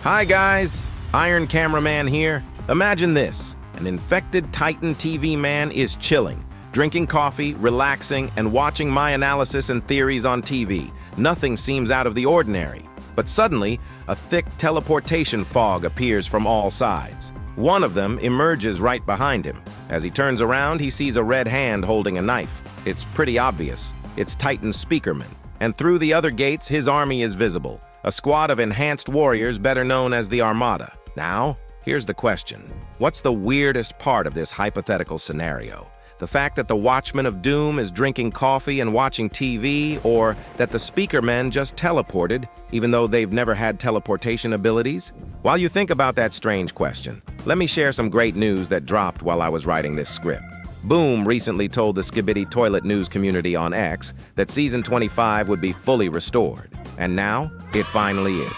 Hi guys, Iron Cameraman here. Imagine this, an infected Titan TV man is chilling, drinking coffee, relaxing, and watching my analysis and theories on TV. Nothing seems out of the ordinary. But suddenly, a thick teleportation fog appears from all sides. One of them emerges right behind him. As he turns around, he sees a red hand holding a knife. It's pretty obvious. It's Titan's Speakerman. And through the other gates, his army is visible. A squad of enhanced warriors better known as the Armada. Now, here's the question. What's the weirdest part of this hypothetical scenario? The fact that the Watchman of Doom is drinking coffee and watching TV, or that the Speakermen just teleported, even though they've never had teleportation abilities? While you think about that strange question, let me share some great news that dropped while I was writing this script. Boom recently told the Skibidi Toilet news community on X that Season 25 would be fully restored. And now, it finally is.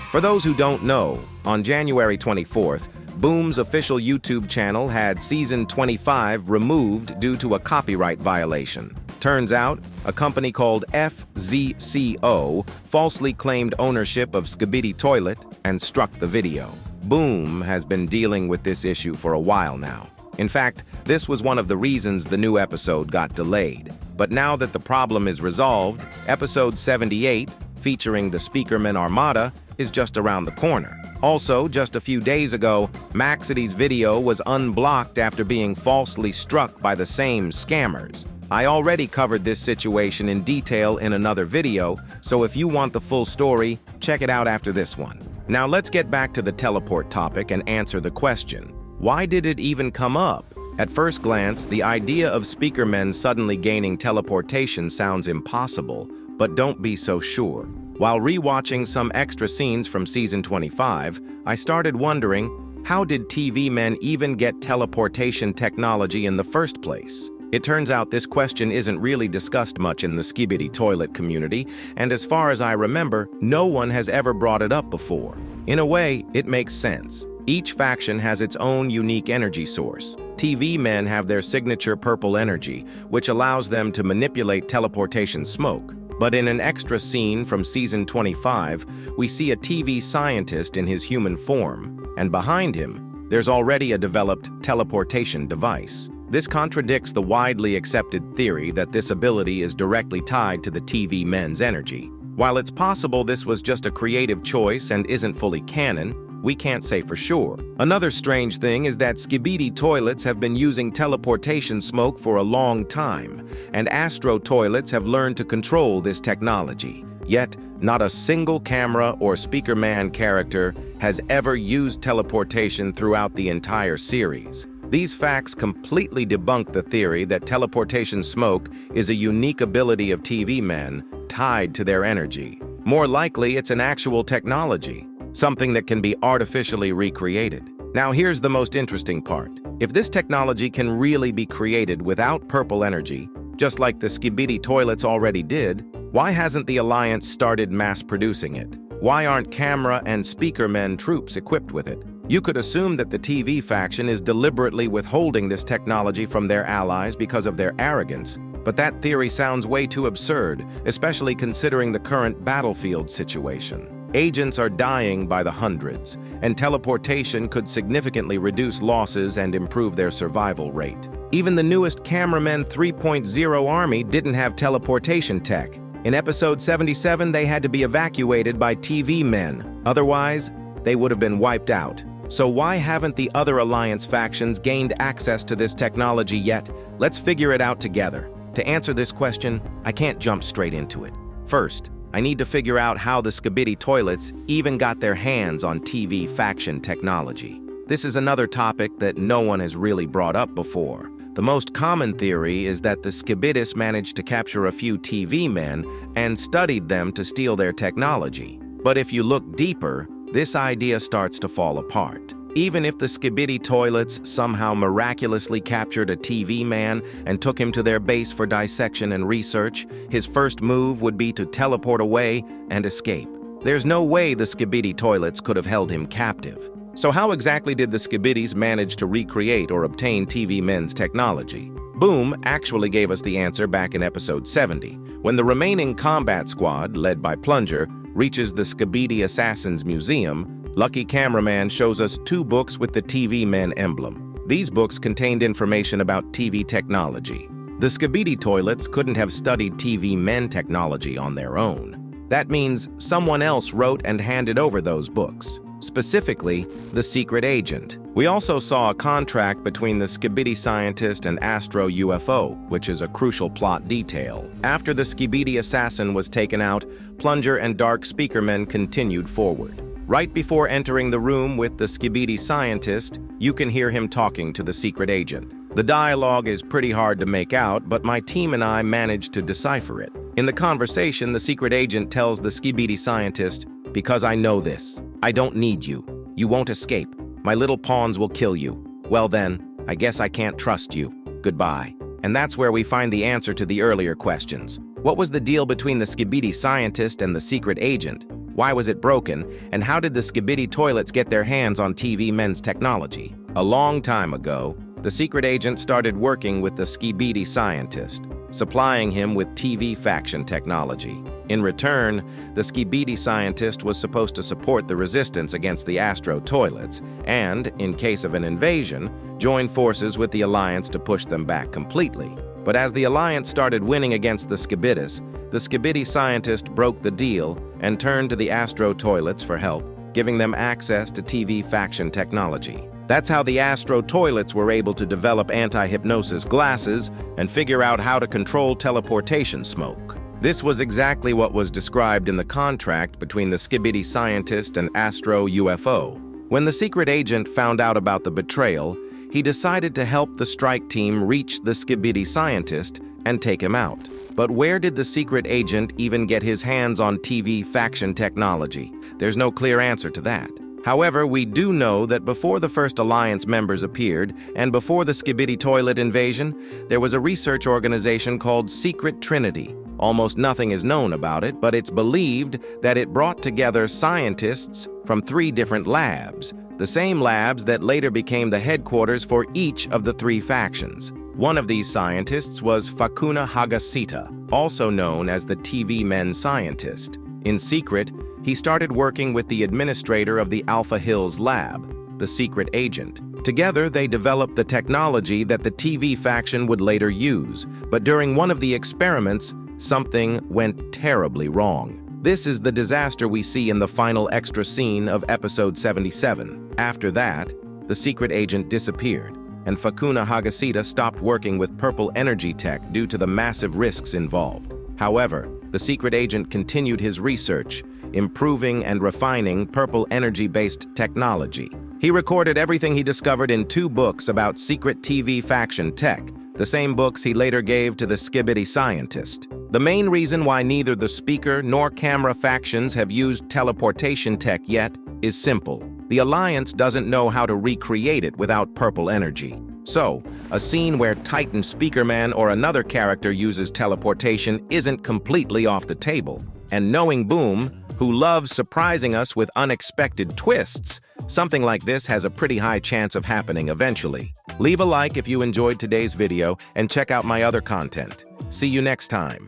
For those who don't know, on January 24th, Boom's official YouTube channel had Season 25 removed due to a copyright violation. Turns out, a company called FZCO falsely claimed ownership of Skibidi Toilet and struck the video. Boom has been dealing with this issue for a while now. In fact, this was one of the reasons the new episode got delayed. But now that the problem is resolved, episode 78, featuring the Speakerman Armada, is just around the corner. Also, just a few days ago, Maxity's video was unblocked after being falsely struck by the same scammers. I already covered this situation in detail in another video, so if you want the full story, check it out after this one. Now let's get back to the teleport topic and answer the question. Why did it even come up? At first glance, the idea of Speakermen suddenly gaining teleportation sounds impossible, but don't be so sure. While rewatching some extra scenes from Season 25, I started wondering, how did TV men even get teleportation technology in the first place? It turns out this question isn't really discussed much in the Skibidi Toilet community, and as far as I remember, no one has ever brought it up before. In a way, it makes sense. Each faction has its own unique energy source. TV men have their signature purple energy, which allows them to manipulate teleportation smoke. But in an extra scene from Season 25, we see a TV scientist in his human form, and behind him, there's already a developed teleportation device. This contradicts the widely accepted theory that this ability is directly tied to the TV men's energy. While it's possible this was just a creative choice and isn't fully canon, we can't say for sure. Another strange thing is that Skibidi toilets have been using teleportation smoke for a long time, and Astro toilets have learned to control this technology. Yet, not a single camera or Speakerman character has ever used teleportation throughout the entire series. These facts completely debunk the theory that teleportation smoke is a unique ability of TV men tied to their energy. More likely, it's an actual technology, something that can be artificially recreated. Now here's the most interesting part. If this technology can really be created without purple energy, just like the Skibidi toilets already did, why hasn't the Alliance started mass-producing it? Why aren't camera and Speakermen troops equipped with it? You could assume that the TV faction is deliberately withholding this technology from their allies because of their arrogance, but that theory sounds way too absurd, especially considering the current battlefield situation. Agents are dying by the hundreds, and teleportation could significantly reduce losses and improve their survival rate. Even the newest Cameraman 3.0 army didn't have teleportation tech. In episode 77, they had to be evacuated by TV men. Otherwise, they would have been wiped out. So why haven't the other Alliance factions gained access to this technology yet? Let's figure it out together. To answer this question, I can't jump straight into it. First, I need to figure out how the Skibidi toilets even got their hands on TV faction technology. This is another topic that no one has really brought up before. The most common theory is that the Skibidis managed to capture a few TV men and studied them to steal their technology. But if you look deeper, this idea starts to fall apart. Even if the Skibidi toilets somehow miraculously captured a TV man and took him to their base for dissection and research, his first move would be to teleport away and escape. There's no way the Skibidi toilets could have held him captive. So how exactly did the Skibidis manage to recreate or obtain TV men's technology? Boom actually gave us the answer back in episode 70, when the remaining combat squad, led by Plunger, reaches the Skibidi Assassins Museum. Lucky Cameraman shows us 2 books with the TV Men emblem. These books contained information about TV technology. The Skibidi Toilets couldn't have studied TV Men technology on their own. That means someone else wrote and handed over those books, specifically the secret agent. We also saw a contract between the Skibidi scientist and Astro UFO, which is a crucial plot detail. After the Skibidi assassin was taken out, Plunger and Dark Speakerman continued forward. Right before entering the room with the Skibidi scientist, you can hear him talking to the secret agent. The dialogue is pretty hard to make out, but my team and I managed to decipher it. In the conversation, the secret agent tells the Skibidi scientist, "Because I know this. I don't need you. You won't escape. My little pawns will kill you. Well then, I guess I can't trust you. Goodbye." And that's where we find the answer to the earlier questions. What was the deal between the Skibidi scientist and the secret agent? Why was it broken? And how did the Skibidi Toilets get their hands on TV Men's technology? A long time ago, the secret agent started working with the Skibidi scientist, supplying him with TV faction technology. In return, the Skibidi scientist was supposed to support the resistance against the Astro Toilets and, in case of an invasion, join forces with the Alliance to push them back completely. But as the Alliance started winning against the Skibidi scientist broke the deal and turned to the Astro Toilets for help, giving them access to TV faction technology. That's how the Astro Toilets were able to develop anti-hypnosis glasses and figure out how to control teleportation smoke. This was exactly what was described in the contract between the Skibidi scientist and Astro UFO. When the secret agent found out about the betrayal, he decided to help the strike team reach the Skibidi scientist and take him out. But where did the secret agent even get his hands on TV faction technology? There's no clear answer to that. However, we do know that before the first Alliance members appeared, and before the Skibidi Toilet invasion, there was a research organization called Secret Trinity. Almost nothing is known about it, but it's believed that it brought together scientists from 3 different labs, the same labs that later became the headquarters for each of the 3 factions. One of these scientists was Fakuna Hagasita, also known as the TV Men scientist. In secret, he started working with the administrator of the Alpha Hills lab, the secret agent. Together, they developed the technology that the TV faction would later use, but during one of the experiments, something went terribly wrong. This is the disaster we see in the final extra scene of episode 77. After that, the secret agent disappeared, and Fakuna Hagasita stopped working with Purple Energy Tech due to the massive risks involved. However, the secret agent continued his research, improving and refining Purple Energy-based technology. He recorded everything he discovered in 2 books about secret TV faction tech, the same books he later gave to the Skibidi scientist. The main reason why neither the speaker nor camera factions have used teleportation tech yet is simple. The Alliance doesn't know how to recreate it without purple energy. So, a scene where Titan Speakerman or another character uses teleportation isn't completely off the table. And knowing Boom, who loves surprising us with unexpected twists, something like this has a pretty high chance of happening eventually. Leave a like if you enjoyed today's video and check out my other content. See you next time.